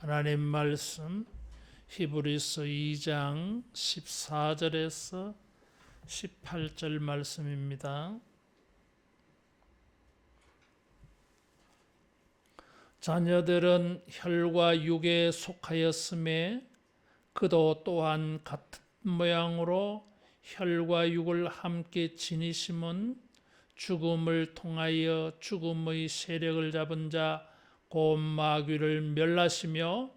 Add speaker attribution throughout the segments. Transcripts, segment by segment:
Speaker 1: 하나님 말씀 히브리서 2장 14절에서 18절 말씀입니다. 자녀들은 혈과 육에 속하였음에 그도 또한 같은 모양으로 혈과 육을 함께 지니심은 죽음을 통하여 죽음의 세력을 잡은 자 곧 마귀를 멸하시며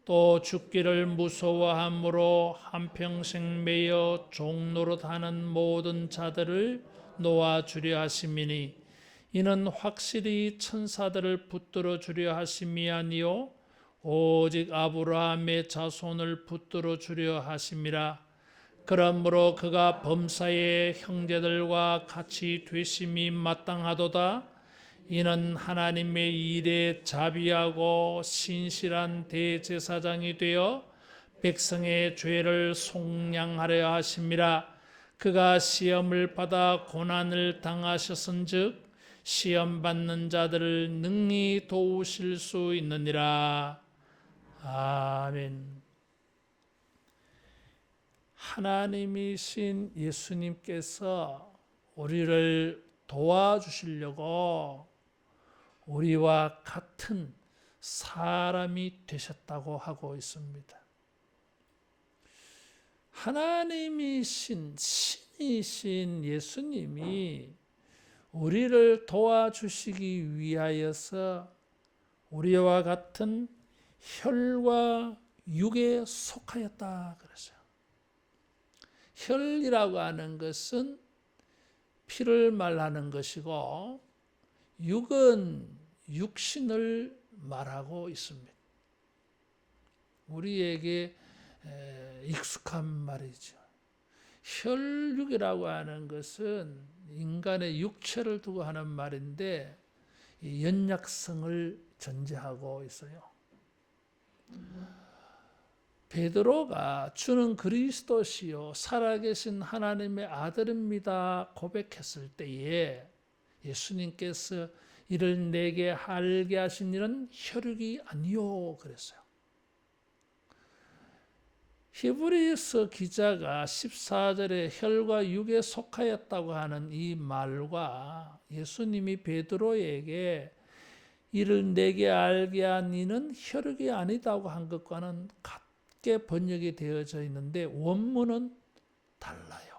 Speaker 1: 또 죽기를 무서워함으로 한평생 매여 종노릇하는 모든 자들을 놓아주려 하심이니 이는 확실히 천사들을 붙들어 주려 하심이 아니요 오직 아브라함의 자손을 붙들어 주려 하심이라. 그러므로 그가 범사의 형제들과 같이 되심이 마땅하도다. 이는 하나님의 일에 자비하고 신실한 대제사장이 되어 백성의 죄를 속량하려 하심이라. 그가 시험을 받아 고난을 당하셨은즉 시험 받는 자들을 능히 도우실 수 있느니라. 아멘. 하나님이신 예수님께서 우리를 도와주시려고 우리와 같은 사람이 되셨다고 하고 있습니다. 하나님이신 신이신 예수님이 우리를 도와주시기 위하여서 우리와 같은 혈과 육에 속하였다 그랬어요. 혈이라고 하는 것은 피를 말하는 것이고 육은 육신을 말하고 있습니다. 우리에게 익숙한 말이죠. 혈육이라고 하는 것은 인간의 육체를 두고 하는 말인데 연약성을 전제하고 있어요. 베드로가 주는 그리스도시요 살아계신 하나님의 아들입니다 고백했을 때에 예수님께서 이를 내게 알게 하신 일은 혈육이 아니요 그랬어요. 히브리서 기자가 14절에 혈과 육에 속하였다고 하는 이 말과 예수님이 베드로에게 이를 내게 알게 한 이는 혈육이 아니다고 한 것과는 같게 번역이 되어져 있는데 원문은 달라요.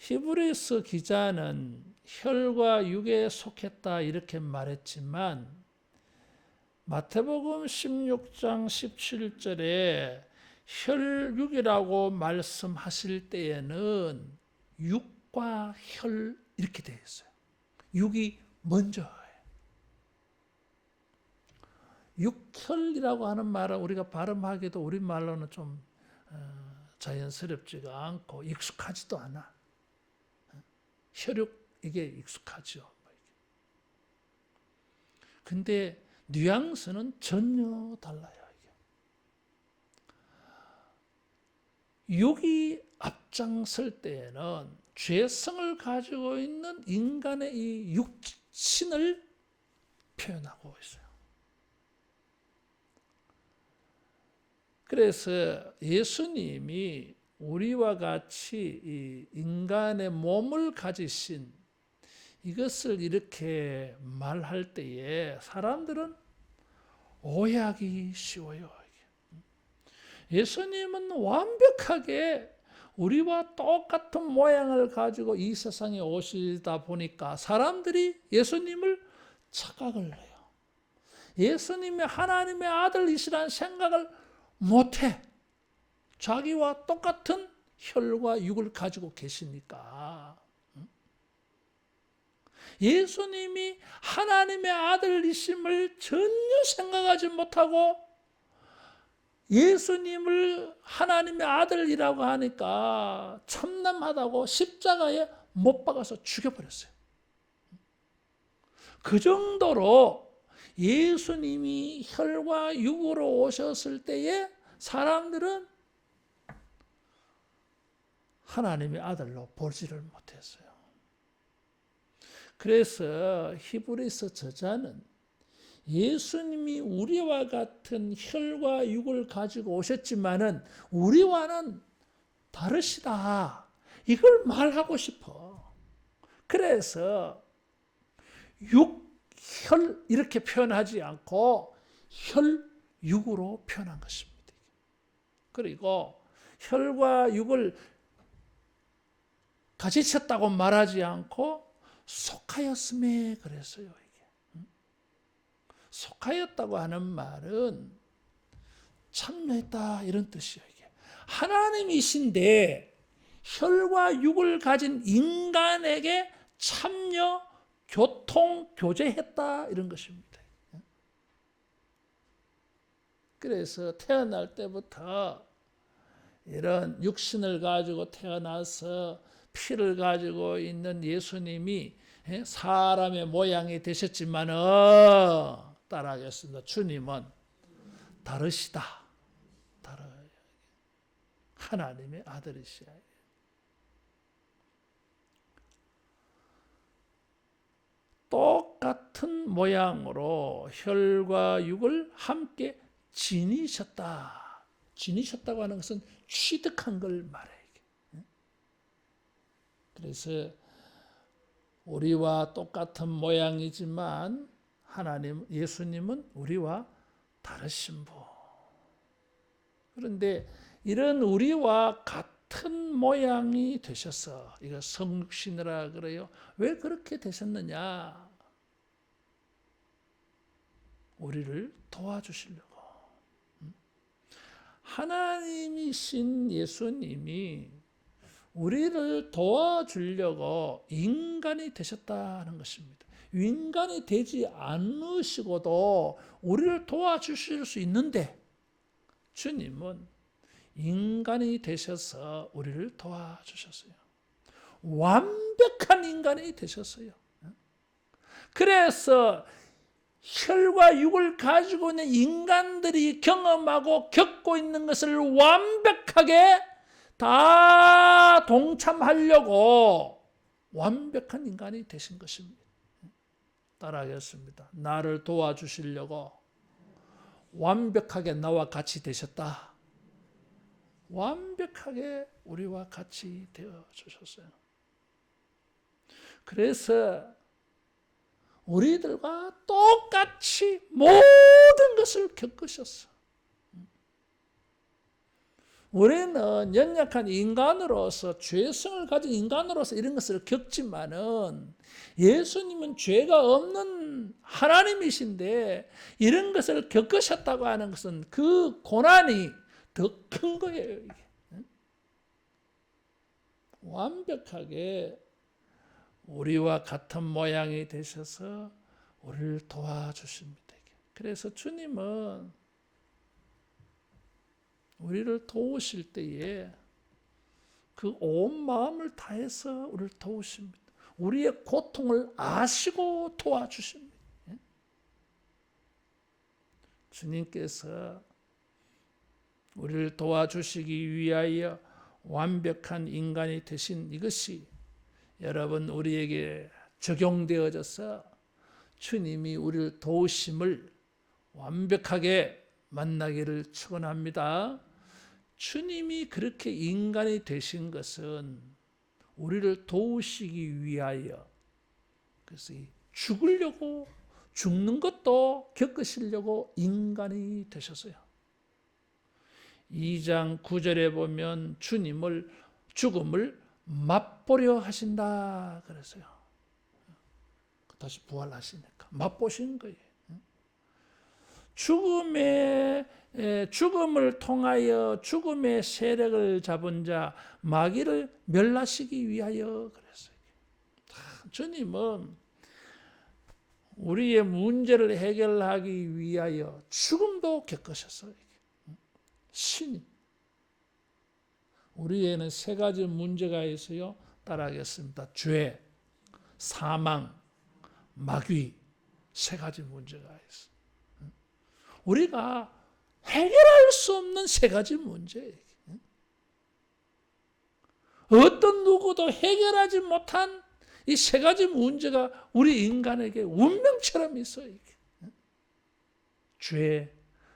Speaker 1: 히브리서 기자는 혈과 육에 속했다 이렇게 말했지만 마태복음 16장 17절에 혈육이라고 말씀하실 때에는 육과 혈 이렇게 되어 있어요. 육이 먼저예요. 육혈이라고 하는 말은 우리가 발음하기도 우리말로는 좀 자연스럽지가 않고 익숙하지도 않아. 혈육 이게 익숙하죠. 근데 뉘앙스는 전혀 달라요. 육이 앞장설 때에는 죄성을 가지고 있는 인간의 이 육신을 표현하고 있어요. 그래서 예수님이 우리와 같이 이 인간의 몸을 가지신 이것을 이렇게 말할 때에 사람들은 오해하기 쉬워요. 예수님은 완벽하게 우리와 똑같은 모양을 가지고 이 세상에 오시다 보니까 사람들이 예수님을 착각을 해요. 예수님이 하나님의 아들이시라는 생각을 못해. 자기와 똑같은 혈과 육을 가지고 계시니까. 예수님이 하나님의 아들이심을 전혀 생각하지 못하고 예수님을 하나님의 아들이라고 하니까 참남하다고 십자가에 못 박아서 죽여버렸어요. 그 정도로 예수님이 혈과 육으로 오셨을 때에 사람들은 하나님의 아들로 보지를 못했어요. 그래서 히브리서 저자는 예수님이 우리와 같은 혈과 육을 가지고 오셨지만은 우리와는 다르시다. 이걸 말하고 싶어. 그래서 육, 혈 이렇게 표현하지 않고 혈, 육으로 표현한 것입니다. 그리고 혈과 육을 가지셨다고 말하지 않고 속하였음에 그랬어요. 이게. 속하였다고 하는 말은 참여했다 이런 뜻이에요. 이게. 하나님이신데 혈과 육을 가진 인간에게 참여, 교통, 교제했다 이런 것입니다. 그래서 태어날 때부터 이런 육신을 가지고 태어나서 피를 가지고 있는 예수님이 사람의 모양이 되셨지만은 따라하겠습니다. 주님은 다르시다. 다르요. 하나님의 아들이시야. 똑같은 모양으로 혈과 육을 함께 지니셨다. 지니셨다고 하는 것은 취득한 걸 말해요. 그래서 우리와 똑같은 모양이지만 하나님, 예수님은 우리와 다르신 분. 그런데 이런 우리와 같은 모양이 되셔서 이거 성육신이라 그래요. 왜 그렇게 되셨느냐? 우리를 도와주시려고. 하나님이신 예수님이 우리를 도와주려고 인간이 되셨다는 것입니다. 인간이 되지 않으시고도 우리를 도와주실 수 있는데 주님은 인간이 되셔서 우리를 도와주셨어요. 완벽한 인간이 되셨어요. 그래서 혈과 육을 가지고 있는 인간들이 경험하고 겪고 있는 것을 완벽하게 다 동참하려고 완벽한 인간이 되신 것입니다. 따라하겠습니다. 나를 도와주시려고 완벽하게 나와 같이 되셨다. 완벽하게 우리와 같이 되어 주셨어요. 그래서 우리들과 똑같이 모든 것을 겪으셨어. 우리는 연약한 인간으로서 죄성을 가진 인간으로서 이런 것을 겪지만은 예수님은 죄가 없는 하나님이신데 이런 것을 겪으셨다고 하는 것은 그 고난이 더 큰 거예요. 이게. 완벽하게 우리와 같은 모양이 되셔서 우리를 도와주십니다. 그래서 주님은 우리를 도우실 때에 그 온 마음을 다해서 우리를 도우십니다. 우리의 고통을 아시고 도와주십니다. 주님께서 우리를 도와주시기 위하여 완벽한 인간이 되신 이것이 여러분 우리에게 적용되어져서 주님이 우리를 도우심을 완벽하게 만나기를 축원합니다. 주님이 그렇게 인간이 되신 것은 우리를 도우시기 위하여 그래서 죽으려고 죽는 것도 겪으시려고 인간이 되셨어요. 2장 9절에 보면 주님을 죽음을 맛보려 하신다 그랬어요. 다시 부활하시니까 맛보신 거예요. 죽음을 통하여 죽음의 세력을 잡은 자 마귀를 멸하시기 위하여 그랬어요. 주님은 우리의 문제를 해결하기 위하여 죽음도 겪으셨어요. 신이. 우리에는 세 가지 문제가 있어요. 따라하겠습니다. 죄, 사망, 마귀 세 가지 문제가 있어요. 우리가 해결할 수 없는 세 가지 문제예요. 어떤 누구도 해결하지 못한 이 세 가지 문제가 우리 인간에게 운명처럼 있어요. 죄,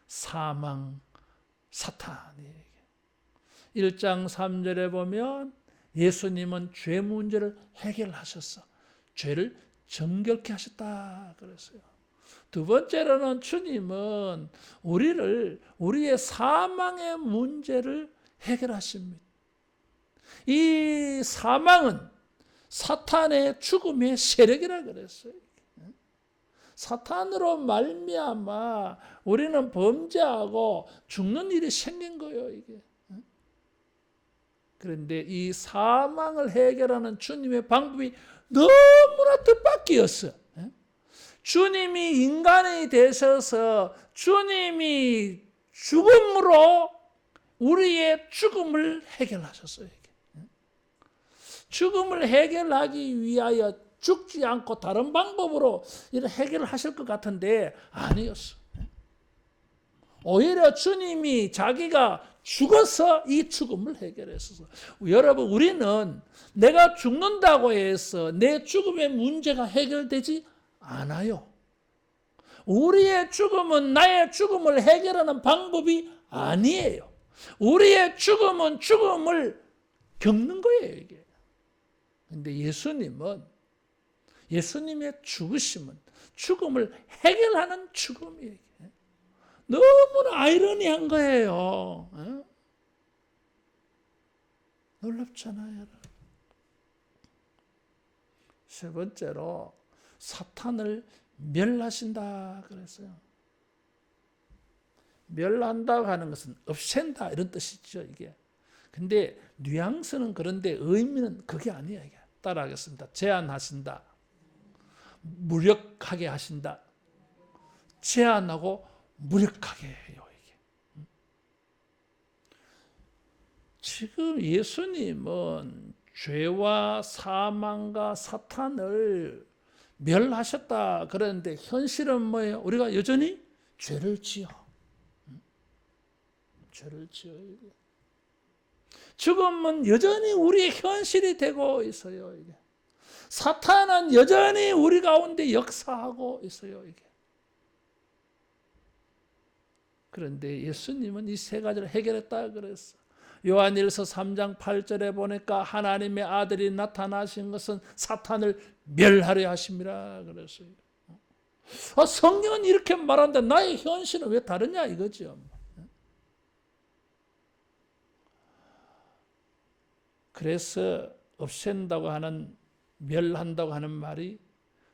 Speaker 1: 사망, 사탄이에요. 1장 3절에 보면 예수님은 죄 문제를 해결하셨어. 죄를 정결케 하셨다 그랬어요. 두 번째로는 주님은 우리의 사망의 문제를 해결하십니다. 이 사망은 사탄의 죽음의 세력이라 그랬어요. 사탄으로 말미암아 우리는 범죄하고 죽는 일이 생긴 거예요, 이게. 그런데 이 사망을 해결하는 주님의 방법이 너무나 뜻밖이었어요. 주님이 인간이 되셔서 주님이 죽음으로 우리의 죽음을 해결하셨어요. 죽음을 해결하기 위하여 죽지 않고 다른 방법으로 이를 해결을 하실 것 같은데 아니었어. 오히려 주님이 자기가 죽어서 이 죽음을 해결했어요. 여러분, 우리는 내가 죽는다고 해서 내 죽음의 문제가 해결되지 않아요. 우리의 죽음은 나의 죽음을 해결하는 방법이 아니에요. 우리의 죽음은 죽음을 겪는 거예요, 이게. 근데 예수님의 죽으심은 죽음을 해결하는 죽음이에요. 너무나 아이러니한 거예요. 놀랍잖아요, 여러분. 세 번째로 사탄을 멸하신다 그랬어요. 멸한다고 하는 것은 없앤다 이런 뜻이죠, 이게. 근데 뉘앙스는 그런데 의미는 그게 아니에요. 이게. 따라하겠습니다. 제한하신다. 무력하게 하신다. 제한하고 무력하게 해요, 이게. 지금 예수님은 죄와 사망과 사탄을 멸하셨다 그러는데 현실은 뭐예요? 우리가 여전히 죄를 지어. 죄를 지어요. 죽음은 여전히 우리의 현실이 되고 있어요, 이게. 사탄은 여전히 우리 가운데 역사하고 있어요, 이게. 그런데 예수님은 이 세 가지를 해결했다 그랬어. 요한일서 3장 8절에 보니까 하나님의 아들이 나타나신 것은 사탄을 멸하려 하심이라 그랬어요. 성경은 이렇게 말하는데 나의 현실은 왜 다르냐 이거죠. 그래서 없앤다고 하는, 멸한다고 하는 말이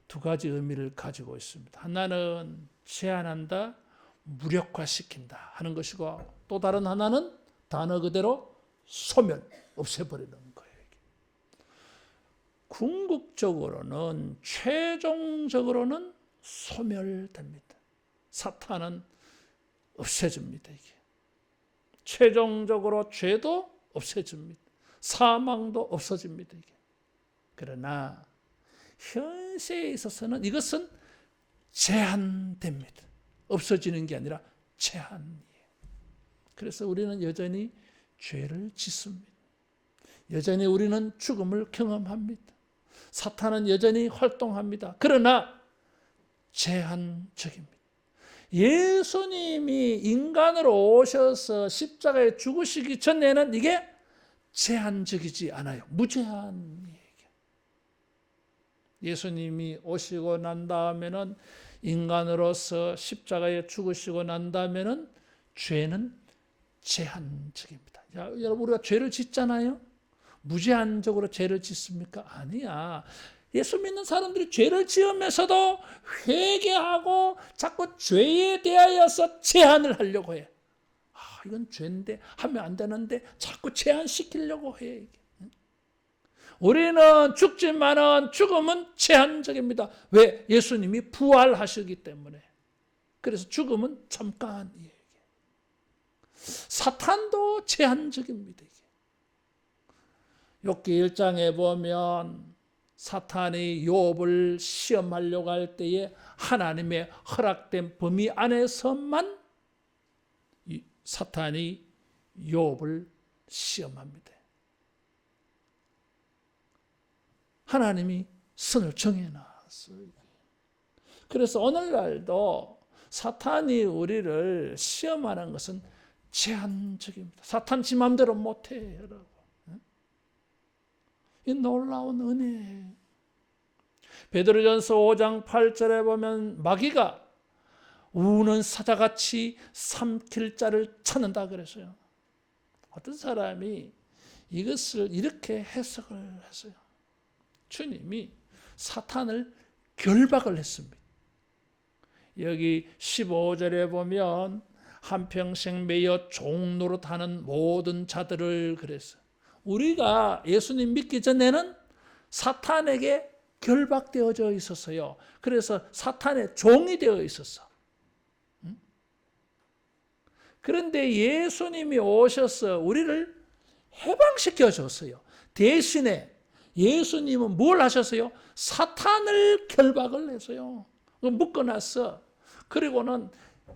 Speaker 1: 두 가지 의미를 가지고 있습니다. 하나는 제한한다, 무력화시킨다 하는 것이고, 또 다른 하나는 단어 그대로 소멸, 없애버리는 거예요. 궁극적으로는, 최종적으로는 소멸됩니다. 사탄은 없애집니다. 이게. 최종적으로 죄도 없애집니다. 사망도 없어집니다. 이게. 그러나 현세에 있어서는 이것은 제한됩니다. 없어지는 게 아니라 제한이에요. 그래서 우리는 여전히 죄를 짓습니다. 여전히 우리는 죽음을 경험합니다. 사탄은 여전히 활동합니다. 그러나 제한적입니다. 예수님이 인간으로 오셔서 십자가에 죽으시기 전에는 이게 제한적이지 않아요. 무제한이에요. 예수님이 오시고 난 다음에는, 인간으로서 십자가에 죽으시고 난 다음에는 죄는 제한적입니다. 여러분, 우리가 죄를 짓잖아요. 무제한적으로 죄를 짓습니까? 아니야. 예수 믿는 사람들이 죄를 지으면서도 회개하고 자꾸 죄에 대하여서 제한을 하려고 해. 이건 죄인데 하면 안 되는데 자꾸 제한시키려고 해. 우리는 죽지만은 죽음은 제한적입니다. 왜? 예수님이 부활하시기 때문에. 그래서 죽음은 잠깐이에요. 사탄도 제한적입니다. 욥기 1장에 보면 사탄이 욥을 시험하려고 할 때에 하나님의 허락된 범위 안에서만 사탄이 욥을 시험합니다. 하나님이 선을 정해놨어요. 그래서 오늘날도 사탄이 우리를 시험하는 것은 제한적입니다. 사탄 지 맘대로 못해, 여러분. 이 놀라운 은혜. 베드로전서 5장 8절에 보면 마귀가 우는 사자같이 삼킬 자를 찾는다 그랬어요. 어떤 사람이 이것을 이렇게 해석을 했어요. 주님이 사탄을 결박을 했습니다. 여기 15절에 보면 한평생 매여 종노릇하는 모든 자들을 그랬어요. 우리가 예수님 믿기 전에는 사탄에게 결박되어져 있었어요. 그래서 사탄의 종이 되어 있었어. 그런데 예수님이 오셔서 우리를 해방시켜 줬어요. 대신에 예수님은 뭘 하셨어요? 사탄을 결박을 했어요. 묶어놨어. 그리고는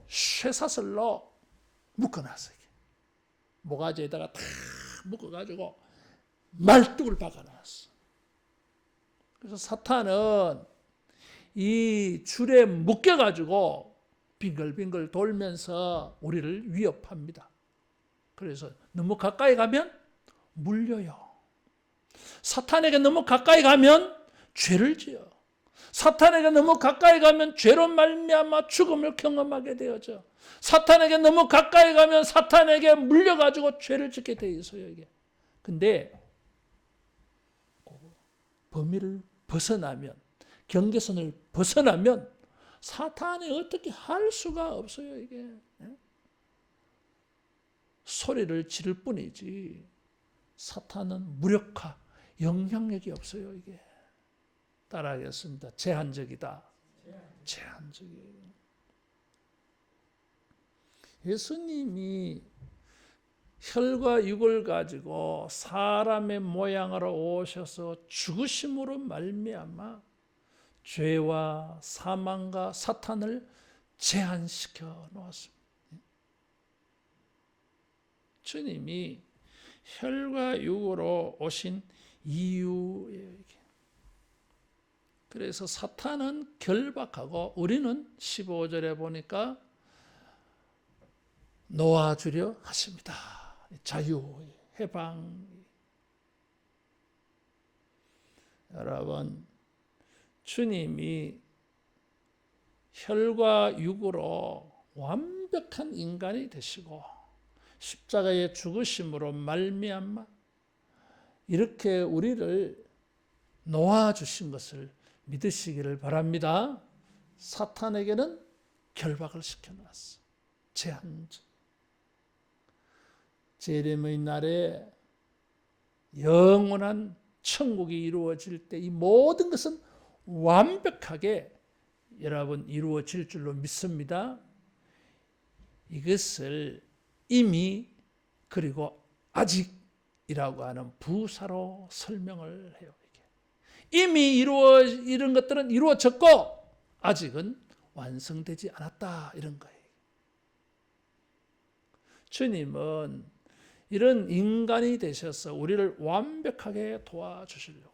Speaker 1: 쇠사슬로 묶어놨어요. 모가지에다가 다 묶어가지고 말뚝을 박아놨어. 그래서 사탄은 이 줄에 묶여가지고 빙글빙글 돌면서 우리를 위협합니다. 그래서 너무 가까이 가면 물려요. 사탄에게 너무 가까이 가면 죄를 지어. 사탄에게 너무 가까이 가면 죄로 말미암아 죽음을 경험하게 되어져. 사탄에게 너무 가까이 가면 사탄에게 물려가지고 죄를 짓게 돼 있어요, 이게. 근데 범위를 벗어나면, 경계선을 벗어나면 사탄이 어떻게 할 수가 없어요, 이게. 소리를 지를 뿐이지 사탄은 무력화, 영향력이 없어요, 이게. 따라하겠습니다. 제한적이다. 제한적이에요. 예수님이 혈과 육을 가지고 사람의 모양으로 오셔서 죽으심으로 말미암아 죄와 사망과 사탄을 제한시켜 놓았습니다. 주님이 혈과 육으로 오신 이유예요, 이게. 그래서 사탄은 결박하고 우리는 15절에 보니까 놓아주려 하십니다. 자유, 해방. 여러분, 주님이 혈과 육으로 완벽한 인간이 되시고 십자가의 죽으심으로 말미암아 이렇게 우리를 놓아주신 것을 믿으시기를 바랍니다. 사탄에게는 결박을 시켜놨어. 제한적. 재림의 날에 영원한 천국이 이루어질 때 이 모든 것은 완벽하게 여러분 이루어질 줄로 믿습니다. 이것을 이미 그리고 아직이라고 하는 부사로 설명을 해요. 이미 이런 것들은 이루어졌고 아직은 완성되지 않았다, 이런 거예요. 주님은 이런 인간이 되셔서 우리를 완벽하게 도와주시려고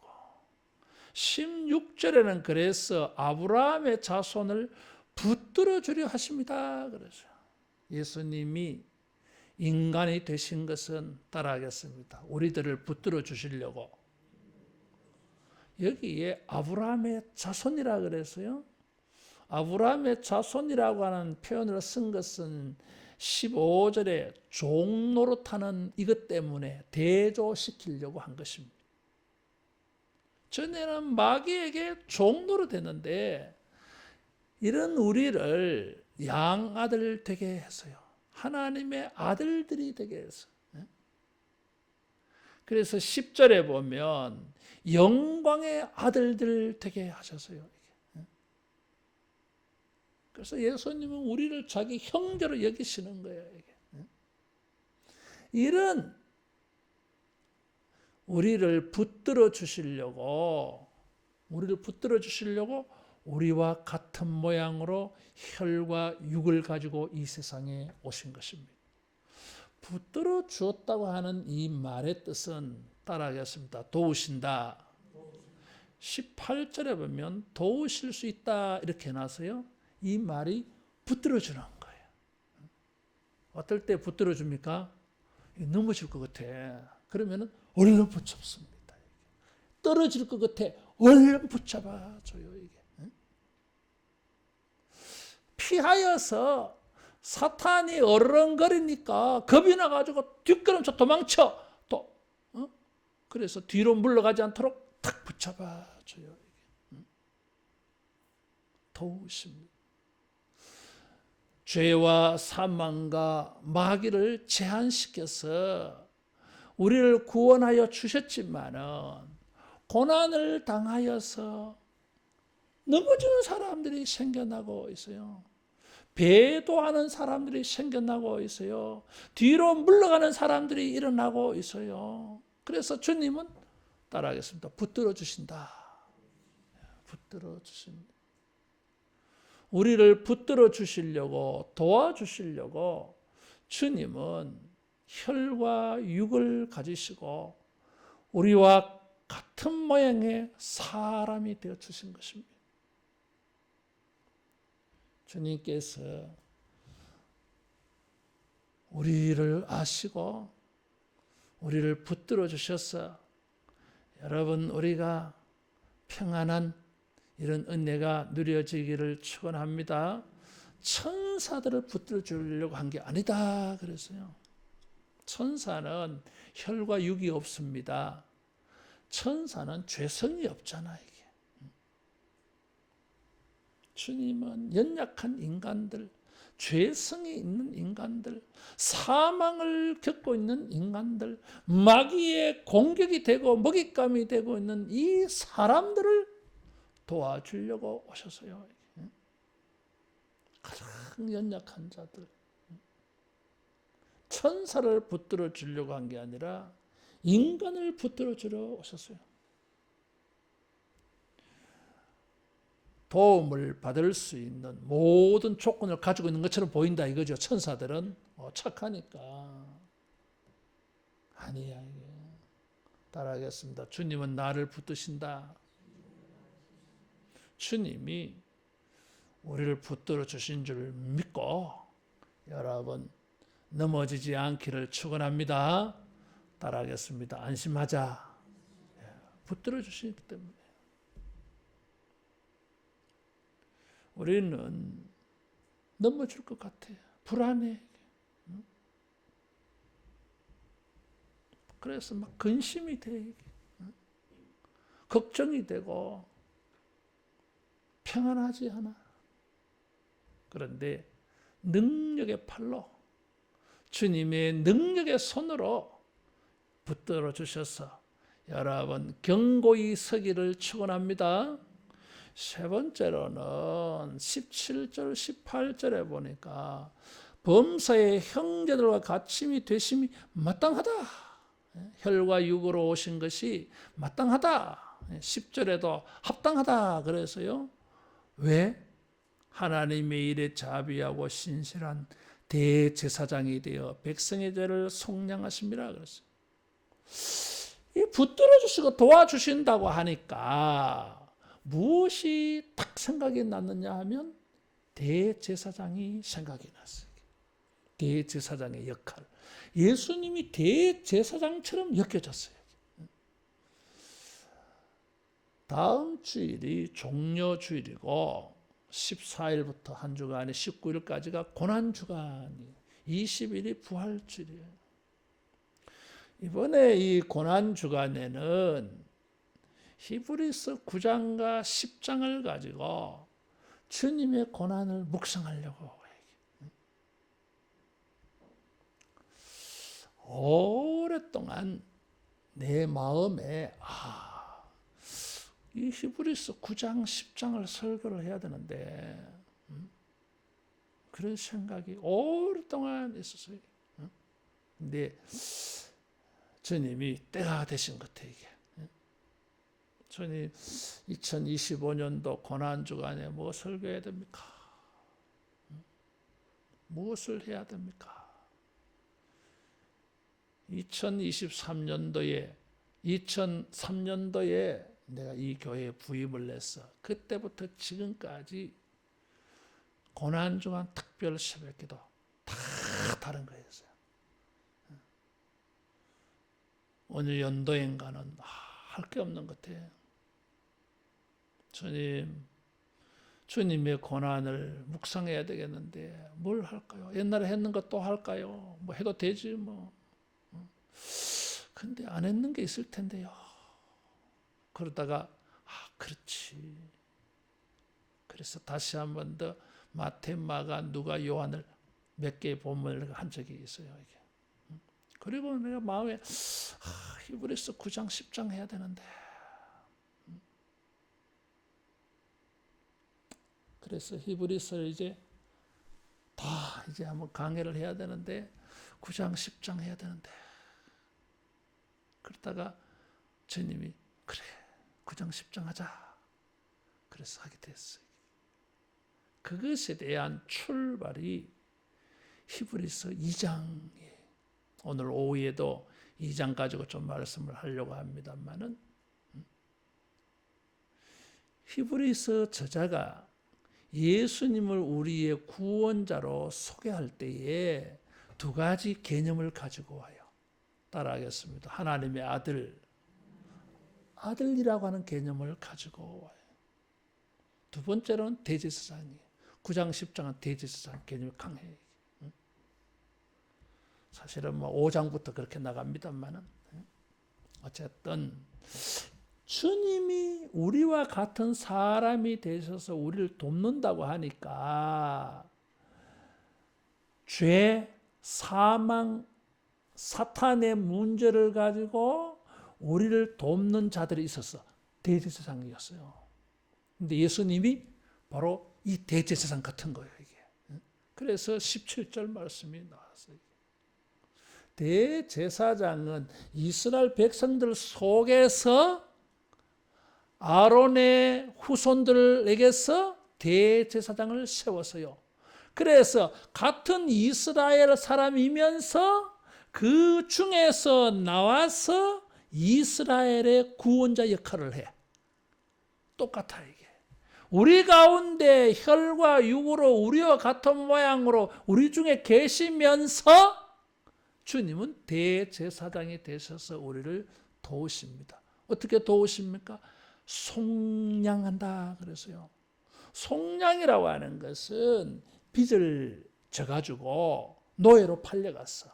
Speaker 1: 16절에는 그래서 아브라함의 자손을 붙들어 주려 하십니다. 그래서 예수님이 인간이 되신 것은 따라하겠습니다. 우리들을 붙들어 주시려고. 여기에 아브라함의 자손이라 그랬어요. 아브라함의 자손이라고 하는 표현을 쓴 것은 15절에 종노릇하는 이것 때문에 대조시키려고 한 것입니다. 전에는 마귀에게 종노릇했는데 이런 우리를 양아들 되게 했어요. 하나님의 아들들이 되게 했어요. 그래서 10절에 보면 영광의 아들들 되게 하셨어요. 그래서 예수님은 우리를 자기 형제로 여기시는 거예요. 이런 우리를 붙들어 주시려고 우리와 같은 모양으로 혈과 육을 가지고 이 세상에 오신 것입니다. 붙들어 주었다고 하는 이 말의 뜻은 따라하겠습니다. 도우신다. 18절에 보면 도우실 수 있다 이렇게 해놨어요. 이 말이 붙들어주는 거예요. 어떨 때 붙들어줍니까? 넘어질 것 같아. 그러면 얼른 붙잡습니다. 떨어질 것 같아. 얼른 붙잡아줘요. 이게. 피하여서 사탄이 어르렁거리니까 겁이 나가지고 뒷걸음쳐 도망쳐. 또 그래서 뒤로 물러가지 않도록 탁 붙잡아줘요. 도우십니다. 죄와 사망과 마귀를 제한시켜서 우리를 구원하여 주셨지만은 고난을 당하여서 넘어지는 사람들이 생겨나고 있어요. 배도하는 사람들이 생겨나고 있어요. 뒤로 물러가는 사람들이 일어나고 있어요. 그래서 주님은 따라하겠습니다. 붙들어 주신다. 붙들어 주십니다. 우리를 붙들어 주시려고 도와주시려고 주님은 혈과 육을 가지시고 우리와 같은 모양의 사람이 되어 주신 것입니다. 주님께서 우리를 아시고 우리를 붙들어 주셔서 여러분 우리가 평안한 이런 은혜가 누려지기를 축원합니다. 천사들을 붙들어 주려고 한 게 아니다 그랬어요. 천사는 혈과 육이 없습니다. 천사는 죄성이 없잖아 이게. 주님은 연약한 인간들, 죄성이 있는 인간들, 사망을 겪고 있는 인간들, 마귀의 공격이 되고 먹잇감이 되고 있는 이 사람들을 도와주려고 오셨어요. 가장 연약한 자들. 천사를 붙들어 주려고 한 게 아니라 인간을 붙들어 주려 오셨어요. 도움을 받을 수 있는 모든 조건을 가지고 있는 것처럼 보인다 이거죠. 천사들은 착하니까. 아니야 이게. 따라하겠습니다. 주님은 나를 붙드신다. 주님이 우리를 붙들어 주신 줄 믿고 여러분 넘어지지 않기를 축원합니다. 따라하겠습니다. 안심하자. 붙들어 주시기 때문에 우리는 넘어질 것 같아요. 불안해. 그래서 막 근심이 돼. 걱정이 되고 평안하지 않아. 그런데 능력의 팔로 주님의 능력의 손으로 붙들어 주셔서 여러분 견고히 서기를 축원합니다. 세 번째로는 17절 18절에 보니까 범사의 형제들과 같이 되심이 마땅하다. 혈과 육으로 오신 것이 마땅하다. 10절에도 합당하다 그래서요. 왜? 하나님의 일에 자비하고 신실한 대제사장이 되어 백성의 죄를 속량하심이라 그랬어요. 이 붙들어 주시고 도와주신다고 하니까 무엇이 딱 생각이 났느냐 하면 대제사장이 생각이 났어요. 대제사장의 역할. 예수님이 대제사장처럼 여겨졌어요. 다음 주일이 종려주일이고 14일부터 한 주간에 19일까지가 고난주간이에요. 20일이 부활주일이에요. 이번에 이 고난주간에는 히브리서 9장과 10장을 가지고 주님의 고난을 묵상하려고 해요. 오랫동안 내 마음에 이 히브리서 9장, 10장을 설교를 해야 되는데 그런 생각이 오랫동안 있었어요. 근데 주님이 때가 되신 것 같아요. 이게. 주님 2025년도 고난주간에 뭐 설교해야 됩니까? 무엇을 해야 됩니까? 2023년도에 내가 이 교회에 부임을 했어. 그때부터 지금까지 고난 중한 특별 새벽기도 다 다른 거였어요. 오늘 연도인가는 할 게 없는 것 같아요. 주님의 고난을 묵상해야 되겠는데 뭘 할까요? 옛날에 했는 것 또 할까요? 뭐 해도 되지 뭐. 근데 안 했는 게 있을 텐데요. 그러다가 그렇지. 그래서 다시 한 번 더 마태, 마가, 누가, 요한을 몇 개의 본문을 한 적이 있어요. 이게. 그리고 내가 마음에 히브리서 9장, 10장 해야 되는데. 그래서 히브리서를 이제 한번 강해를 해야 되는데 9장, 10장 해야 되는데. 그러다가 주님이 그래 9장, 10장 하자. 그래서 하게 됐어요. 그것에 대한 출발이 히브리서 2장이에요. 오늘 오후에도 2장 가지고 좀 말씀을 하려고 합니다만은 히브리서 저자가 예수님을 우리의 구원자로 소개할 때에 두 가지 개념을 가지고 와요. 따라하겠습니다. 하나님의 아들이라고 하는 개념을 가지고 와요. 두 번째로는 대제사장이에요. 9장, 10장은 대제사장 개념이 강해요. 사실은 뭐 5장부터 그렇게 나갑니다만은 어쨌든 주님이 우리와 같은 사람이 되셔서 우리를 돕는다고 하니까 죄, 사망, 사탄의 문제를 가지고 우리를 돕는 자들이 있었어. 대제사장이었어요. 근데 예수님이 바로 이 대제사장 같은 거예요, 이게. 그래서 17절 말씀이 나왔어요. 대제사장은 이스라엘 백성들 속에서 아론의 후손들에게서 대제사장을 세웠어요. 그래서 같은 이스라엘 사람이면서 그 중에서 나와서 이스라엘의 구원자 역할을 해. 똑같아 이게. 우리 가운데 혈과 육으로 우리와 같은 모양으로 우리 중에 계시면서 주님은 대제사장이 되셔서 우리를 도우십니다. 어떻게 도우십니까? 속량한다 그래서요. 속량이라고 하는 것은 빚을 져가지고 노예로 팔려갔어.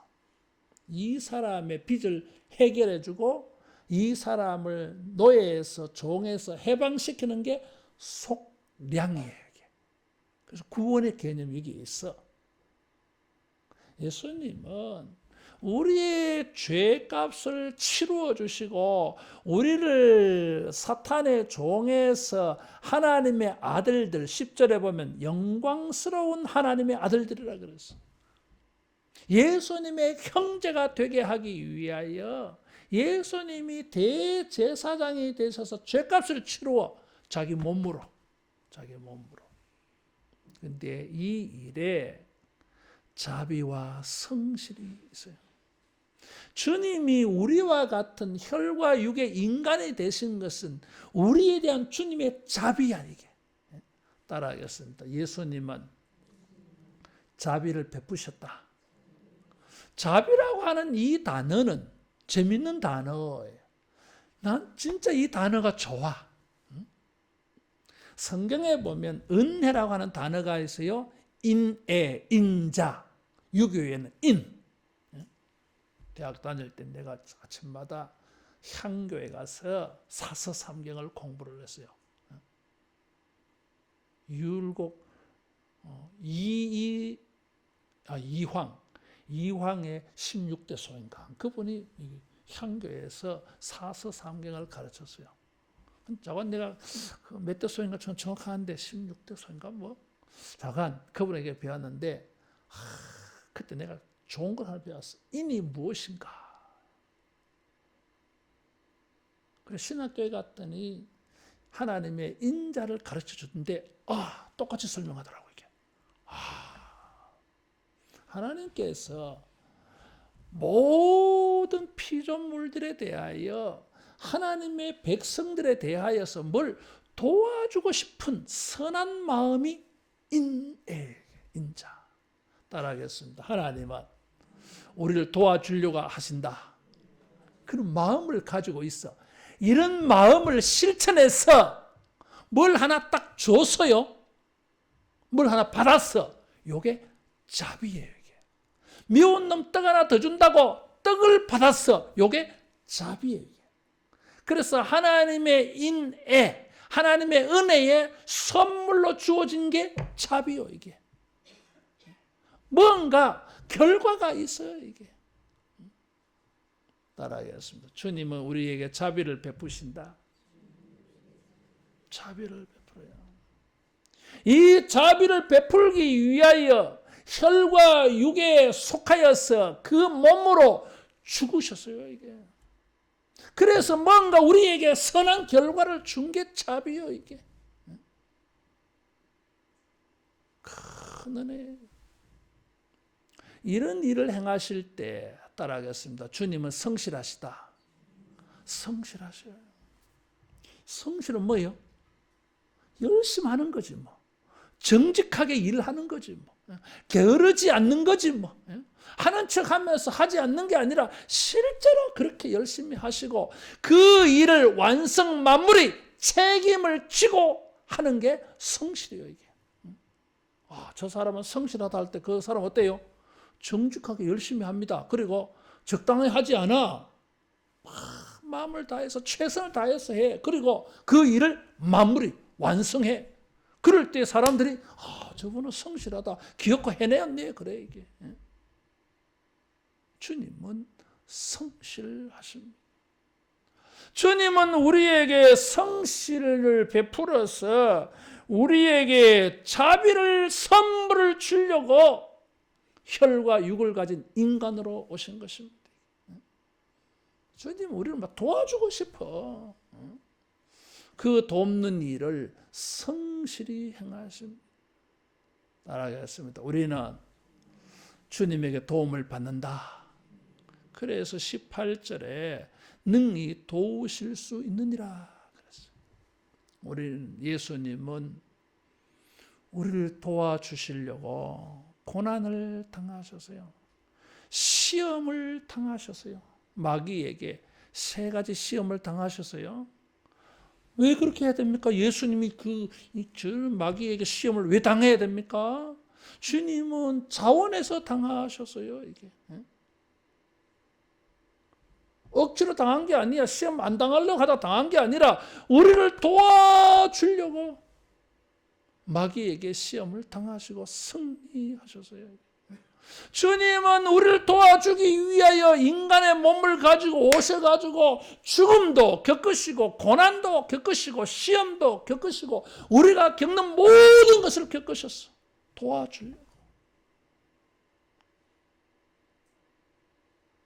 Speaker 1: 이 사람의 빚을 해결해주고 이 사람을 노예에서 종에서 해방시키는 게 속량이에요. 그래서 구원의 개념이 여기 있어. 예수님은 우리의 죄값을 치루어 주시고 우리를 사탄의 종에서 하나님의 아들들 10절에 보면 영광스러운 하나님의 아들들이라 그랬어. 예수님의 형제가 되게 하기 위하여 예수님이 대제사장이 되셔서 죄값을 치루어 자기 몸으로. 그런데 이 일에 자비와 성실이 있어요. 주님이 우리와 같은 혈과 육의 인간이 되신 것은 우리에 대한 주님의 자비야 이게. 따라하겠습니다. 예수님은 자비를 베푸셨다. 자비라고 하는 이 단어는 재밌는 단어예요. 난 진짜 이 단어가 좋아. 성경에 보면 은혜라고 하는 단어가 있어요. 인애, 인자. 유교에는 인. 대학 다닐 때 내가 아침마다 향교에 가서 사서삼경을 공부를 했어요. 율곡 이황의 16대 소인가 그분이 향교에서 사서삼경을 가르쳤어요. 자관 내가 몇 대 소인가 정확한데 16대 소인가 뭐 자관 그분에게 배웠는데 그때 내가 좋은 걸 하나 배웠어. 인이 무엇인가? 그래서 신학교에 갔더니 하나님의 인자를 가르쳐 주던데 똑같이 설명하더라고요. 이게. 하나님께서 모든 피조물들에 대하여 하나님의 백성들에 대하여서 뭘 도와주고 싶은 선한 마음이 인애, 인자. 따라하겠습니다. 하나님은 우리를 도와주려고 하신다. 그런 마음을 가지고 있어. 이런 마음을 실천해서 뭘 하나 딱 줬어요. 뭘 하나 받았어. 요게 자비예요. 이게. 미운 놈 떡 하나 더 준다고 떡을 받았어. 요게 자비예요. 이게. 그래서 하나님의 인애, 하나님의 은혜에 선물로 주어진 게 자비요. 이게. 뭔가 결과가 있어요. 이게. 따라하겠습니다. 주님은 우리에게 자비를 베푸신다. 자비를 베풀어요. 이 자비를 베풀기 위하여 혈과 육에 속하여서 그 몸으로 죽으셨어요. 이게. 그래서 뭔가 우리에게 선한 결과를 준 게 자비요. 이게. 큰 은혜. 이런 일을 행하실 때 따라하겠습니다. 주님은 성실하시다. 성실하셔요. 성실은 뭐예요? 열심히 하는 거지 뭐. 정직하게 일하는 거지 뭐. 게으르지 않는 거지 뭐. 하는 척 하면서 하지 않는 게 아니라 실제로 그렇게 열심히 하시고 그 일을 완성 마무리 책임을 지고 하는 게 성실이에요. 이게. 저 사람은 성실하다 할 때 그 사람 어때요? 정직하게 열심히 합니다. 그리고 적당히 하지 않아. 마음을 다해서 최선을 다해서 해. 그리고 그 일을 마무리, 완성해. 그럴 때 사람들이 저분은 성실하다. 기어코 해내었네. 그래 이게. 주님은 성실하십니다. 주님은 우리에게 성실을 베풀어서 우리에게 자비를 선물을 주려고 혈과 육을 가진 인간으로 오신 것입니다. 주님 우리를 막 도와주고 싶어. 그 돕는 일을 성실히 행하십니다. 따라하겠습니다. 우리는 주님에게 도움을 받는다. 그래서 18절에 능히 도우실 수 있느니라 그랬어요. 우리는 예수님은 우리를 도와주시려고 고난을 당하셨어요. 시험을 당하셨어요. 마귀에게 3가지 시험을 당하셨어요. 왜 그렇게 해야 됩니까? 예수님이 저 마귀에게 시험을 왜 당해야 됩니까? 주님은 자원해서 당하셨어요. 이게. 억지로 당한 게 아니야. 시험 안 당하려고 하다 당한 게 아니라 우리를 도와주려고 마귀에게 시험을 당하시고 승리하셨어요. 주님은 우리를 도와주기 위하여 인간의 몸을 가지고 오셔가지고 죽음도 겪으시고 고난도 겪으시고 시험도 겪으시고 우리가 겪는 모든 것을 겪으셨어. 도와주려고.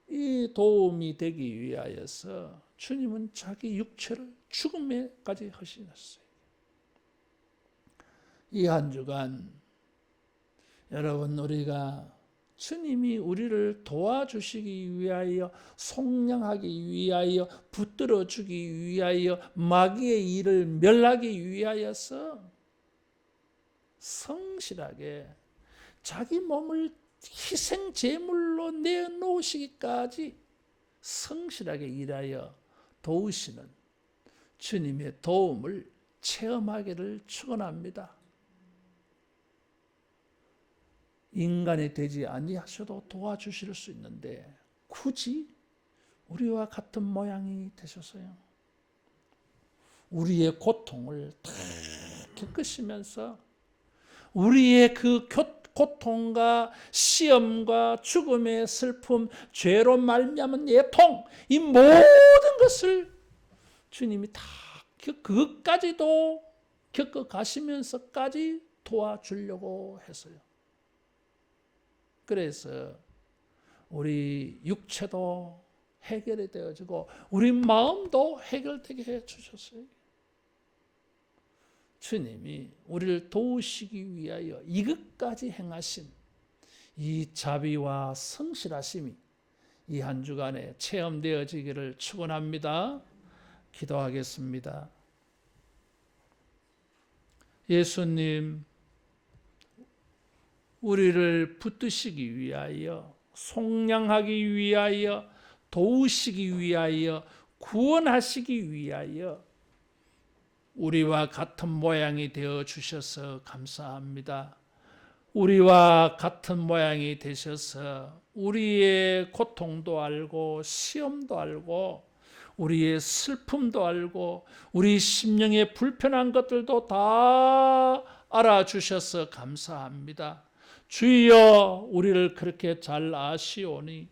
Speaker 1: 이 도움이 되기 위하여서 주님은 자기 육체를 죽음에까지 허신했어요. 이 한 주간 여러분 우리가 주님이 우리를 도와주시기 위하여 속량하기 위하여 붙들어주기 위하여 마귀의 일을 멸하기 위하여서 성실하게 자기 몸을 희생 제물로 내놓으시기까지 성실하게 일하여 도우시는 주님의 도움을 체험하기를 축원합니다. 인간이 되지 아니하셔도 도와주실 수 있는데 굳이 우리와 같은 모양이 되셨어요. 우리의 고통을 다 겪으시면서 우리의 그 고통과 시험과 죽음의 슬픔, 죄로 말미암은 애통, 이 모든 것을 주님이 다 그것까지도 겪어가시면서까지 도와주려고 했어요. 그래서 우리 육체도 해결이 되어지고 우리 마음도 해결되게 해주셨어요. 주님이 우리를 도우시기 위하여 이것까지 행하신 이 자비와 성실하심이 이 한 주간에 체험되어지기를 축원합니다. 기도하겠습니다. 예수님, 우리를 붙드시기 위하여, 속량하기 위하여, 도우시기 위하여, 구원하시기 위하여 우리와 같은 모양이 되어 주셔서 감사합니다. 우리와 같은 모양이 되셔서 우리의 고통도 알고 시험도 알고 우리의 슬픔도 알고 우리 심령의 불편한 것들도 다 알아주셔서 감사합니다. 주여 우리를 그렇게 잘 아시오니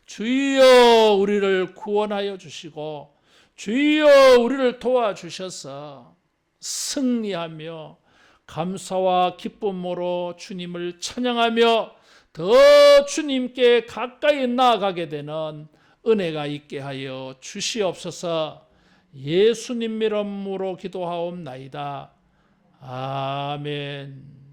Speaker 1: 주여 우리를 구원하여 주시고 주여 우리를 도와주셔서 승리하며 감사와 기쁨으로 주님을 찬양하며 더 주님께 가까이 나아가게 되는 은혜가 있게 하여 주시옵소서. 예수님 이름으로 기도하옵나이다. 아멘.